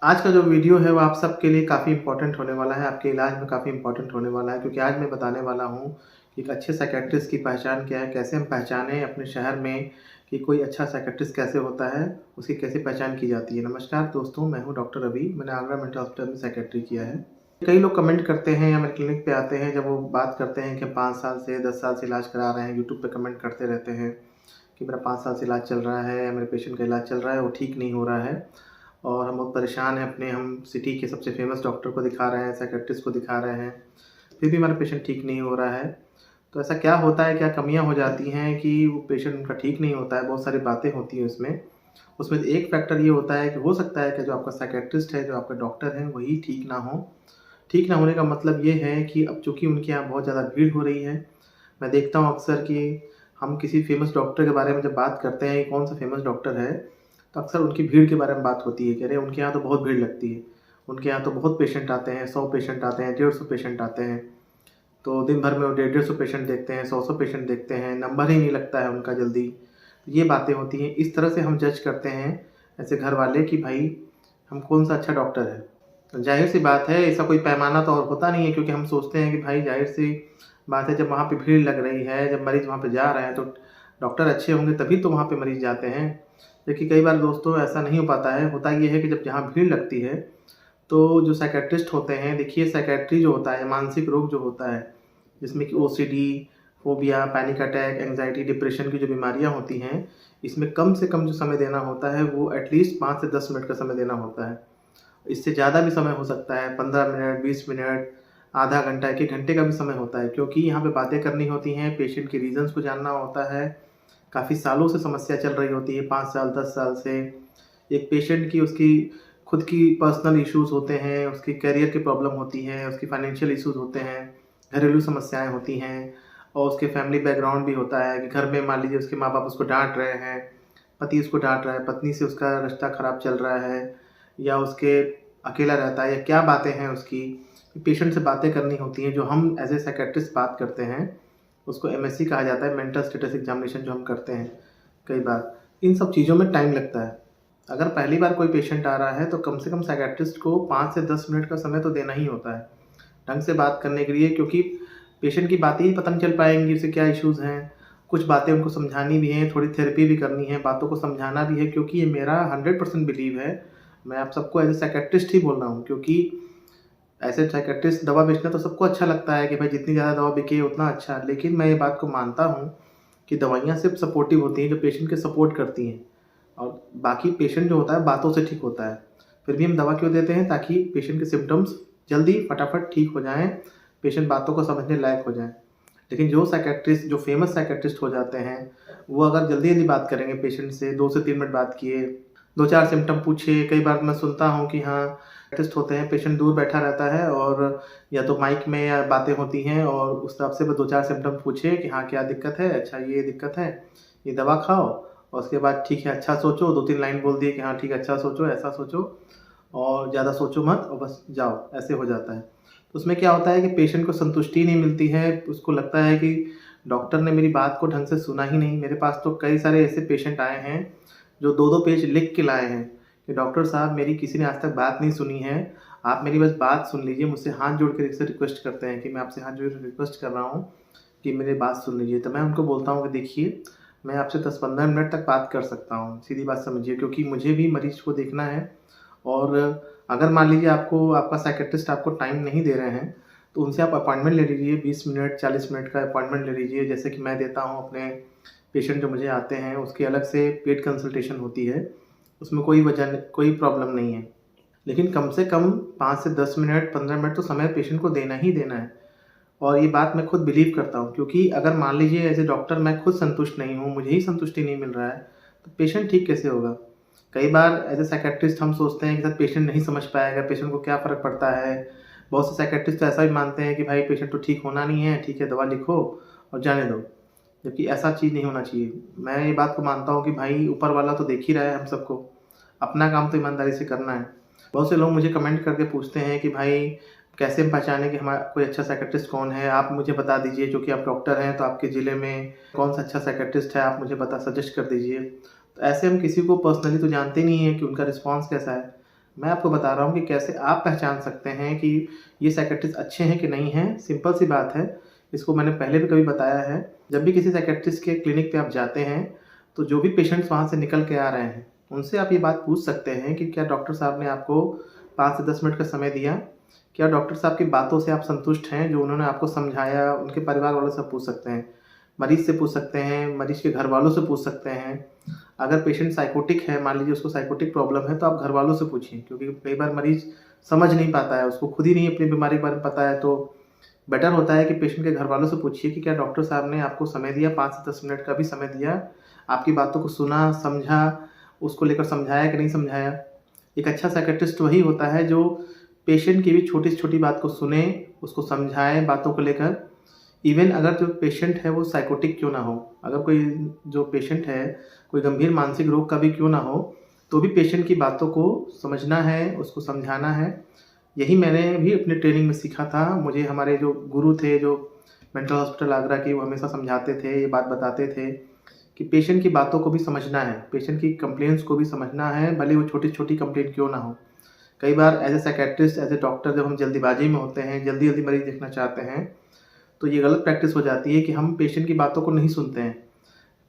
आज का जो वीडियो है वो आप सबके लिए काफ़ी इम्पोर्टेंट होने वाला है, आपके इलाज में काफ़ी इम्पोर्टेंट होने वाला है क्योंकि आज मैं बताने वाला हूँ कि एक अच्छे साइकियाट्रिस्ट की पहचान क्या है, कैसे हम पहचानें अपने शहर में कि कोई अच्छा साइकियाट्रिस्ट कैसे होता है, उसकी कैसे पहचान की जाती है। नमस्कार दोस्तों, मैं हूँ डॉक्टर रवि, मैंने आगरा मेंटल हॉस्पिटल में साइकियाट्री किया है। कई लोग कमेंट करते हैं या मेरे क्लिनिक पे आते हैं, जब वो बात करते हैं कि 5 साल से 10 साल से इलाज करा रहे हैं, यूट्यूब पे कमेंट करते रहते हैं कि मेरा 5 साल से इलाज चल रहा है या मेरे पेशेंट का इलाज चल रहा है, वो ठीक नहीं हो रहा है और हम बहुत परेशान हैं। हम सिटी के सबसे फेमस डॉक्टर को दिखा रहे हैं, साइकियाट्रिस्ट को दिखा रहे हैं, फिर भी हमारा पेशेंट ठीक नहीं हो रहा है। तो ऐसा क्या होता है, क्या कमियाँ हो जाती हैं कि वो पेशेंट उनका ठीक नहीं होता है? बहुत सारी बातें होती हैं उसमें। उसमें एक फैक्टर ये होता है कि हो सकता है कि जो आपका साइकियाट्रिस्ट है, जो आपका डॉक्टर है, वही ठीक ना हो। ठीक ना होने का मतलब ये है कि अब चूँकि उनके यहाँ बहुत ज़्यादा भीड़ हो रही है, मैं देखता हूँ अक्सर कि हम किसी फ़ेमस डॉक्टर के बारे में जब बात करते हैं, कौन सा फ़ेमस डॉक्टर है, तो अक्सर उनकी भीड़ के बारे में बात होती है कि अरे उनके यहाँ तो बहुत भीड़ लगती है, उनके यहाँ तो बहुत पेशेंट आते हैं, 100 पेशेंट आते हैं, 150 पेशेंट आते हैं। तो दिन भर में वो 150 पेशेंट देखते हैं, 100 पेशेंट देखते हैं, नंबर ही नहीं लगता है उनका जल्दी। तो ये बातें होती हैं, इस तरह से हम जज करते हैं ऐसे घर वाले कि भाई हम कौन सा अच्छा डॉक्टर है। तो ज़ाहिर-सी बात है, ऐसा कोई पैमाना तो और होता नहीं है क्योंकि हम सोचते हैं कि भाई ज़ाहिर-सी बात है, जब वहाँ पे भीड़ लग रही है, जब मरीज़ वहाँ पे जा रहे हैं तो डॉक्टर अच्छे होंगे तभी तो वहाँ पे मरीज़ जाते हैं। देखिए कई बार दोस्तों ऐसा नहीं हो पाता है, होता ये है कि जब जहाँ भीड़ लगती है तो जो साइकियाट्रिस्ट होते हैं, देखिए साइकियाट्री जो होता है, मानसिक रोग जो होता है, जिसमें कि OCD, phobia, panic attack, anxiety, depression की जो बीमारियाँ होती हैं, इसमें कम से कम जो समय देना होता है वो एटलीस्ट 5 से 10 मिनट का समय देना होता है। इससे ज़्यादा भी समय हो सकता है, 15 मिनट, 20 मिनट, आधा घंटा, 1-1 घंटे का भी समय होता है क्योंकि यहाँ पे बातें करनी होती हैं, पेशेंट के रीज़न्स को जानना होता है। काफ़ी सालों से समस्या चल रही होती है, 5 साल, 10 साल से। एक पेशेंट की उसकी खुद की पर्सनल इश्यूज़ होते हैं, उसकी करियर की प्रॉब्लम होती है, उसकी फाइनेंशियल इश्यूज़ होते हैं, घरेलू समस्याएँ होती हैं और उसके फैमिली बैकग्राउंड भी होता है कि घर में मान लीजिए उसके माँ-बाप उसको डाँट रहे हैं, पति उसको डाँट रहा है, पत्नी से उसका रिश्ता ख़राब चल रहा है या उसके अकेला रहता है या क्या बातें हैं उसकी, पेशेंट से बातें करनी होती हैं जो हम एज़ ए साइकियाट्रिस्ट बात करते हैं, उसको एमएससी कहा जाता है, मेंटल स्टेटस एग्ज़ामिनेशन जो हम करते हैं कई बार। इन सब चीज़ों में टाइम लगता है। अगर पहली बार कोई पेशेंट आ रहा है तो कम से कम साइकियाट्रिस्ट को 5 से 10 मिनट का समय तो देना ही होता है, ढंग से बात करने के लिए क्योंकि पेशेंट की बातें ही पता नहीं चल पाएँगी, उसे क्या इश्यूज़ हैं। कुछ बातें उनको समझानी भी हैं, थोड़ी थेरेपी भी करनी है, बातों को समझाना भी है क्योंकि ये मेरा 100% बिलीव है। मैं आप सबको एज़ ए साइकियाट्रिस्ट ही बोल रहा हूँ क्योंकि ऐसे साइकियाट्रिस्ट दवा बेचना तो सबको अच्छा लगता है कि भाई जितनी ज़्यादा दवा बिके उतना अच्छा। लेकिन मैं ये बात को मानता हूँ कि दवाइयाँ सिर्फ़ सपोर्टिव होती हैं, जो पेशेंट के सपोर्ट करती हैं और बाकी पेशेंट जो होता है बातों से ठीक होता है। फिर भी हम दवा क्यों देते हैं? ताकि पेशेंट के सिम्पटम्स जल्दी फटाफट ठीक हो जाएँ, पेशेंट बातों को समझने लायक हो जाएँ। लेकिन जो साइकियाट्रिस्ट जो फ़ेमस साइकियाट्रिस्ट हो जाते हैं, वो अगर जल्दी-जल्दी बात करेंगे पेशेंट से, 2 से 3 मिनट बात किए, 2-4 सिम्पटम पूछे। कई बार मैं सुनता हूँ कि हाँ, साइकियाट्रिस्ट होते हैं, पेशेंट दूर बैठा रहता है और या तो माइक में या बातें होती हैं और उस हिसाब से वो 2-4 सिम्पटम पूछे कि हाँ, क्या दिक्कत है? अच्छा ये दिक्कत है, ये दवा खाओ और उसके बाद ठीक है, अच्छा सोचो, 2-3 लाइन बोल दिए कि हाँ ठीक है, अच्छा सोचो, ऐसा सोचो और ज़्यादा सोचो मत और बस जाओ, ऐसे हो जाता है। तो उसमें क्या होता है कि पेशेंट को संतुष्टि नहीं मिलती है, उसको लगता है कि डॉक्टर ने मेरी बात को ढंग से सुना ही नहीं। मेरे पास तो कई सारे ऐसे पेशेंट आए हैं, जो 2-2 पेज लिख के लाए हैं कि डॉक्टर साहब मेरी किसी ने आज तक बात नहीं सुनी है, आप मेरी बस बात सुन लीजिए। मुझसे हाथ जोड़ के से रिक्वेस्ट करते हैं कि मैं आपसे हाथ जोड़ के रिक्वेस्ट कर रहा हूँ कि मेरी बात सुन लीजिए। तो मैं उनको बोलता हूँ कि देखिए, मैं आपसे 10-15 मिनट तक बात कर सकता हूँ, सीधी बात समझिए क्योंकि मुझे भी मरीज़ को देखना है और अगर मान लीजिए आपको आपका साइकियाट्रिस्ट आपको टाइम नहीं दे रहे हैं, तो उनसे आप अपॉइंटमेंट ले लीजिए, 20 मिनट, 40 मिनट का अपॉइंटमेंट ले लीजिए। जैसे कि मैं देता हूँ अपने पेशेंट जो मुझे आते हैं, उसकी अलग से पेड कंसल्टेशन होती है, उसमें कोई प्रॉब्लम नहीं है। लेकिन कम से कम 5 से 10 मिनट, 15 मिनट तो समय पेशेंट को देना ही देना है और ये बात मैं खुद बिलीव करता हूँ क्योंकि अगर मान लीजिए एज़ ए डॉक्टर मैं खुद संतुष्ट नहीं हूँ, मुझे ही संतुष्टि नहीं मिल रहा है, तो पेशेंट ठीक कैसे होगा? कई बार एज़ ए साइकियाट्रिस्ट हम सोचते हैं कि सर पेशेंट नहीं समझ पाएगा, पेशेंट को क्या फ़र्क पड़ता है। बहुत से साइकियाट्रिस्ट तो ऐसा भी मानते हैं कि भाई पेशेंट तो ठीक होना नहीं है, ठीक है दवा लिखो और जाने दो। जबकि ऐसा चीज़ नहीं होना चाहिए। मैं ये बात को मानता हूँ कि भाई ऊपर वाला तो देख ही रहा है हम सबको, अपना काम तो ईमानदारी से करना है। बहुत से लोग मुझे कमेंट करके पूछते हैं कि भाई कैसे हम पहचानें कि हमारा कोई अच्छा साइकियाट्रिस्ट कौन है? आप मुझे बता दीजिए, चूँकि आप डॉक्टर हैं तो आपके ज़िले में कौन-सा अच्छा साइकियाट्रिस्ट है, आप मुझे सजेस्ट कर दीजिए। तो ऐसे हम किसी को पर्सनली तो जानते नहीं हैं कि उनका रिस्पॉन्स कैसा है। मैं आपको बता रहा हूँ कि कैसे आप पहचान सकते हैं कि ये साइकियाट्रिस्ट अच्छे हैं कि नहीं हैं। सिंपल सी बात है, इसको मैंने पहले भी कभी बताया है। जब भी किसी साइकियाट्रिस्ट के क्लिनिक पे आप जाते हैं, तो जो भी पेशेंट्स वहाँ से निकल के आ रहे हैं, उनसे आप ये बात पूछ सकते हैं कि क्या डॉक्टर साहब ने आपको 5 से 10 मिनट का समय दिया? क्या डॉक्टर साहब की बातों से आप संतुष्ट हैं, जो उन्होंने आपको समझाया? उनके परिवार वालों से पूछ सकते हैं, मरीज़ से पूछ सकते हैं, मरीज़ के घरवालों से पूछ सकते हैं। अगर पेशेंट साइकोटिक है, मान लीजिए उसको साइकोटिक प्रॉब्लम है, तो आप घरवालों से पूछिए, क्योंकि कई बार मरीज़ समझ नहीं पाता है, उसको खुद ही नहीं अपनी बीमारी के बारे में पता है। तो बेटर होता है कि पेशेंट के घरवालों से पूछिए कि क्या डॉक्टर साहब ने आपको समय दिया, 5 से 10 मिनट का भी समय दिया, आपकी बातों को सुना, समझा, उसको लेकर समझाया कि नहीं समझाया। एक अच्छा साइकियाट्रिस्ट वही होता है जो पेशेंट की भी छोटी से छोटी बात को सुने, उसको समझाए बातों को लेकर। इवन अगर जो पेशेंट है वो साइकोटिक क्यों ना हो, अगर कोई जो पेशेंट है कोई गंभीर मानसिक रोग का भी क्यों ना हो, तो भी पेशेंट की बातों को समझना है, उसको समझाना है। यही मैंने भी अपनी ट्रेनिंग में सीखा था। मुझे हमारे जो गुरु थे, जो मेंटल हॉस्पिटल आगरा के, वो हमेशा समझाते थे, ये बात बताते थे कि पेशेंट की बातों को भी समझना है, पेशेंट की कंप्लेंट्स को भी समझना है, भले वो छोटी-छोटी कंप्लेंट क्यों ना हो। कई बार as a psychiatrist, as a doctor जब हम जल्दीबाजी में होते हैं, जल्दी-जल्दी मरीज़ देखना चाहते हैं, तो ये गलत प्रैक्टिस हो जाती है कि हम पेशेंट की बातों को नहीं सुनते हैं।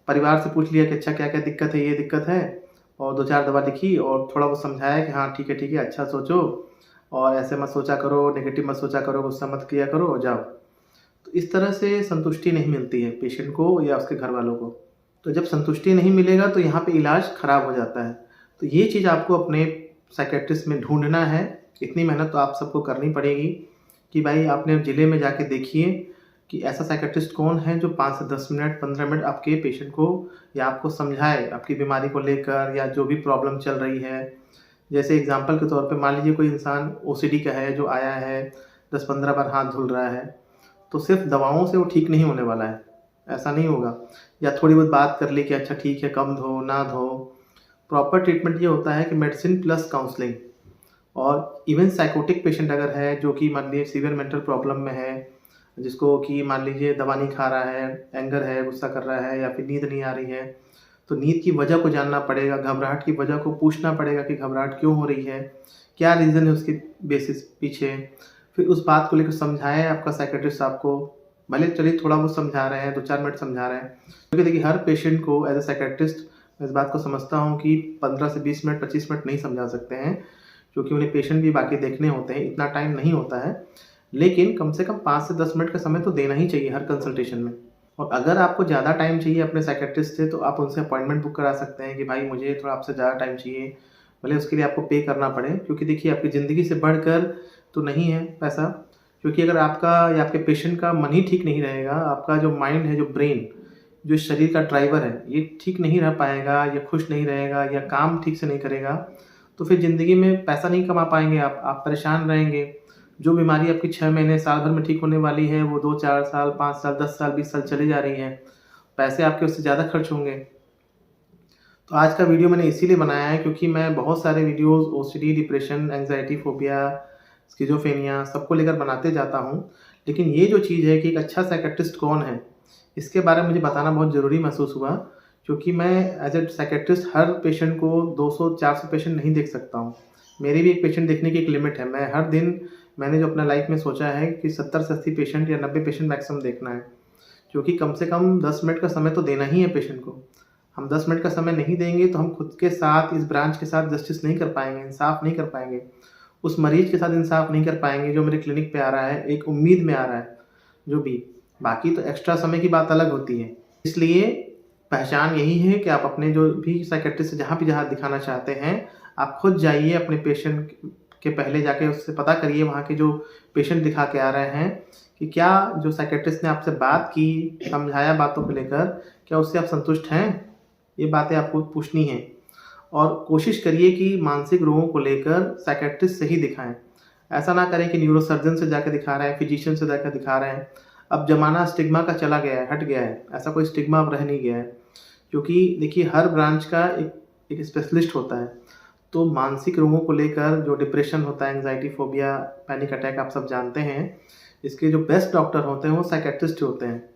परिवार से पूछ लिया कि अच्छा क्या-क्या दिक्कत है, ये दिक्कत है, और 2-4 दवा लिखी और थोड़ा बहुत समझाया कि हाँ, ठीक है, अच्छा सोचो और ऐसे मत सोचा करो, नेगेटिव मत सोचा करो, गुस्सा मत किया करो, जाओ। तो इस तरह से संतुष्टि नहीं मिलती है पेशेंट को या उसके घरवालों को। तो जब संतुष्टि नहीं मिलेगा तो यहाँ पे इलाज खराब हो जाता है। तो ये चीज़ आपको अपने साइकियाट्रिस्ट में ढूँढना है। इतनी मेहनत तो आप सबको करनी पड़ेगी कि भाई आपने ज़िले में जाके देखिए कि ऐसा साइकियाट्रिस्ट कौन है जो 5 से 10 मिनट, 15 मिनट आपके पेशेंट को या आपको समझाए, आपकी बीमारी को लेकर या जो भी प्रॉब्लम चल रही है। जैसे एग्ज़ाम्पल के तौर पे मान लीजिए कोई इंसान ओसीडी का है, जो आया है, 10-15 बार हाथ धुल रहा है, तो सिर्फ़ दवाओं से वो ठीक नहीं होने वाला है, ऐसा नहीं होगा। या थोड़ी बहुत बात कर ली कि अच्छा ठीक है, कम धो, ना धो। प्रॉपर ट्रीटमेंट ये होता है कि मेडिसिन प्लस काउंसलिंग। और इवन साइकोटिक पेशेंट अगर है, जो कि मान लीजिए सीवियर मेंटल प्रॉब्लम में है, जिसको कि मान लीजिए दवा नहीं खा रहा है, एंगर है, गुस्सा कर रहा है या फिर नींद नहीं आ रही है, तो नींद की वजह को जानना पड़ेगा, घबराहट की वजह को पूछना पड़ेगा कि घबराहट क्यों हो रही है, क्या रीज़न है उसके बेसिस पीछे। फिर उस बात को लेकर समझाएँ आपका साइकियाट्रिस्ट आपको, भले चलिए थोड़ा बहुत समझा रहे हैं, 2-4 मिनट समझा रहे हैं। क्योंकि देखिए हर पेशेंट को एज़ अ साइकियाट्रिस्ट मैं इस बात को समझता हूँ कि 15 से 20 मिनट, 25 मिनट नहीं समझा सकते हैं, क्योंकि उन्हें पेशेंट भी बाकी देखने होते हैं, इतना टाइम नहीं होता है। लेकिन कम से कम 5 से 10 मिनट का समय तो देना ही चाहिए हर कंसल्टेशन में। और अगर आपको ज़्यादा टाइम चाहिए अपने साइकियाट्रिस्ट से, तो आप उनसे अपॉइंटमेंट बुक करा सकते हैं कि भाई मुझे थोड़ा आपसे ज़्यादा टाइम चाहिए, भले उसके लिए आपको पे करना पड़े, क्योंकि देखिए आपकी ज़िंदगी से बढ़कर तो नहीं है पैसा। क्योंकि अगर आपका या आपके पेशेंट का मन ही ठीक नहीं रहेगा, आपका जो माइंड है, जो ब्रेन, जो शरीर का ड्राइवर है, ये ठीक नहीं रह पाएगा या खुश नहीं रहेगा या काम ठीक से नहीं करेगा, तो फिर ज़िंदगी में पैसा नहीं कमा पाएँगे आप परेशान रहेंगे। जो बीमारी आपकी 6 महीने, साल भर में ठीक होने वाली है, वो 2-4 साल, 5 साल, 10 साल, 20 साल चली जा रही है। पैसे आपके उससे ज़्यादा खर्च होंगे। तो आज का वीडियो मैंने इसीलिए बनाया है क्योंकि मैं बहुत सारे videos OCD, depression, anxiety, phobia, schizophrenia सबको लेकर बनाते जाता हूँ। लेकिन ये जो चीज़ है कि एक अच्छा साइकियाट्रिस्ट कौन है, इसके बारे में मुझे बताना बहुत ज़रूरी महसूस हुआ, क्योंकि मैं as a psychiatrist her patient को 200-400 पेशेंट नहीं देख सकता हूँ। मेरी भी एक पेशेंट देखने की एक लिमिट है। मैं हर दिन मैंने जो अपना लाइफ़ में सोचा है कि 70 से 80 पेशेंट या 90 पेशेंट मैक्सिमम देखना है, क्योंकि कम से कम 10 मिनट का समय तो देना ही है पेशेंट को। हम 10 मिनट का समय नहीं देंगे तो हम खुद के साथ, इस ब्रांच के साथ जस्टिस नहीं कर पाएँगे, इंसाफ़ नहीं कर पाएँगे। उस मरीज़ के साथ इंसाफ़ नहीं कर पाएँगे जो मेरे क्लिनिक पे आ रहा है, एक उम्मीद में आ रहा है, जो भी। बाकी तो एक्स्ट्रा समय की बात अलग होती है। इसलिए पहचान यही है कि आप अपने जो भी साइकियाट्रिस्ट जहाँ दिखाना चाहते हैं, आप खुद जाइए अपने पेशेंट के पहले जाके उससे पता करिए, वहाँ के जो पेशेंट दिखा के आ रहे हैं, कि क्या जो साइकियाट्रिस्ट ने आपसे बात की, समझाया बातों को लेकर, क्या उससे आप संतुष्ट हैं? ये बातें आपको पूछनी हैं। और कोशिश करिए कि मानसिक रोगों को लेकर साइकियाट्रिस्ट से ही दिखाएँ। ऐसा ना करें कि न्यूरोसर्जन से जाके दिखा रहे हैं, फिजिशियन से जाकर दिखा रहे हैं। अब ज़माना स्टिग्मा का चला गया है, हट गया है। ऐसा कोई स्टिग्मा अब रह नहीं गया है। क्योंकि देखिए हर ब्रांच का एक स्पेशलिस्ट होता है। तो मानसिक रोगों को लेकर जो डिप्रेशन होता है, एंग्ज़ायटी, फ़ोबिया, पैनिक अटैक आप सब जानते हैं। इसके जो बेस्ट डॉक्टर होते हैं वो साइकियाट्रिस्ट होते हैं।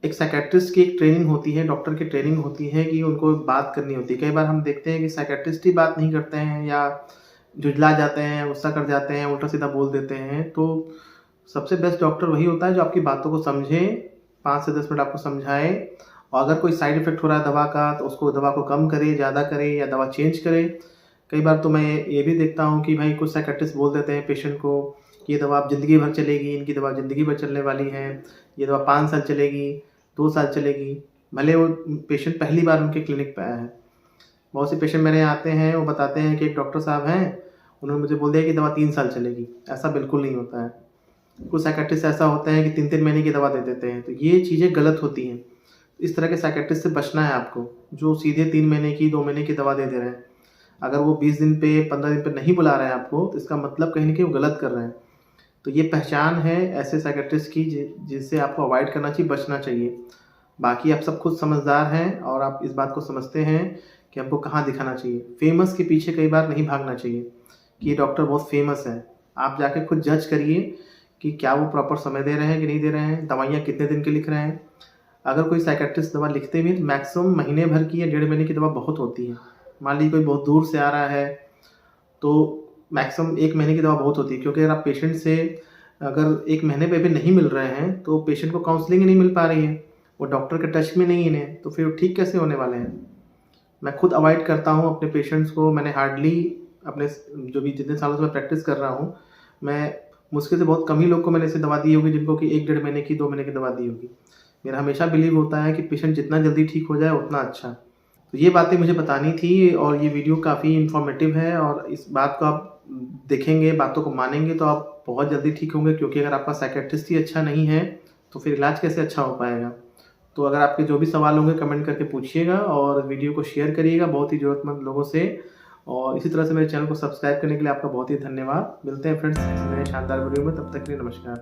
एक साइकियाट्रिस्ट की एक ट्रेनिंग होती है, डॉक्टर की ट्रेनिंग होती है कि उनको बात करनी होती है। कई बार हम देखते हैं कि साइकियाट्रिस्ट ही बात नहीं करते हैं या झुँझला जाते हैं, गुस्सा कर जाते हैं, उल्टा-सीधा बोल देते हैं। तो सबसे बेस्ट डॉक्टर वही होता है जो आपकी बातों को समझे, 5 से 10 मिनट आपको समझाए, और अगर कोई साइड इफ़ेक्ट हो रहा है दवा का तो उसको दवा को कम करे, ज़्यादा करे या दवा चेंज करे। कई बार तो मैं ये भी देखता हूँ कि भाई कुछ साइकियाट्रिस्ट बोल देते हैं पेशेंट को कि ये दवा आप ज़िंदगी भर चलेगी, इनकी दवा ज़िंदगी भर चलने वाली है, ये दवा 5 साल चलेगी, 2 साल चलेगी। भले वो पेशेंट पहली बार उनके क्लिनिक पे आया है। बहुत से पेशेंट मेरे यहाँ आते हैं, वो बताते हैं कि एक डॉक्टर साहब हैं, उन्होंने मुझे बोल दिया कि दवा 3 साल चलेगी। ऐसा बिल्कुल नहीं होता है। कुछ साइकियाट्रिस्ट ऐसा होते हैं कि 3-3 महीने की दवा दे देते हैं, तो ये चीज़ें गलत होती हैं। इस तरह के साइकियाट्रिस्ट से बचना है आपको, जो सीधे 3 महीने की, 2 महीने की दवा दे दे रहे हैं। अगर वो 20 दिन पे, 15 दिन पे नहीं बुला रहे हैं आपको, तो इसका मतलब कहीं न कहीं वो गलत कर रहे हैं। तो ये पहचान है ऐसे साइकियाट्रिस्ट की जिनसे आपको अवॉइड करना चाहिए, बचना चाहिए। बाकी आप सब खुद समझदार हैं और आप इस बात को समझते हैं कि हमको कहाँ दिखाना चाहिए। फ़ेमस के पीछे कई बार नहीं भागना चाहिए कि ये डॉक्टर बहुत फ़ेमस है। आप जाके खुद जज करिए कि क्या वो प्रॉपर समय दे रहे हैं कि नहीं दे रहे हैं, दवाइयाँ कितने दिन की लिख रहे हैं। अगर कोई साइकियाट्रिस्ट दवा लिखते भी हैं तो मैक्सिमम महीने भर की या 1.5 महीने की दवा बहुत होती है। मान लीजिए कोई बहुत दूर से आ रहा है, तो मैक्सिमम 1 महीने की दवा बहुत होती है, क्योंकि अगर आप पेशेंट से अगर 1 महीने पे भी नहीं मिल रहे हैं, तो पेशेंट को काउंसलिंग ही नहीं मिल पा रही है। वो डॉक्टर के टच में नहीं है, तो फिर वो ठीक कैसे होने वाले हैं? मैं खुद अवॉइड करता हूँ अपने पेशेंट्स को। मैंने हार्डली अपने जो भी जितने सालों से मैं प्रैक्टिस कर रहा हूँ, मैं मुश्किल से बहुत कम ही लोग को मैंने ऐसी दवा दी होगी जिनको कि 1 डेढ़ महीने की, 2 महीने की दवा दी होगी। मेरा हमेशा बिलीव होता है कि पेशेंट जितना जल्दी ठीक हो जाए उतना अच्छा। तो ये बातें मुझे बतानी थी, और ये वीडियो काफ़ी इन्फॉर्मेटिव है, और इस बात को आप देखेंगे, बातों को मानेंगे तो आप बहुत जल्दी ठीक होंगे, क्योंकि अगर आपका साइकियाट्रिस्ट ही अच्छा नहीं है, तो फिर इलाज कैसे अच्छा हो पाएगा? तो अगर आपके जो भी सवाल होंगे कमेंट करके पूछिएगा, और वीडियो को शेयर करिएगा बहुत ही ज़रूरतमंद लोगों से, और इसी तरह से मेरे चैनल को सब्सक्राइब करने के लिए आपका बहुत ही धन्यवाद। मिलते हैं फ्रेंड्स किसी नए शानदार वीडियो में, तब तक के लिए नमस्कार।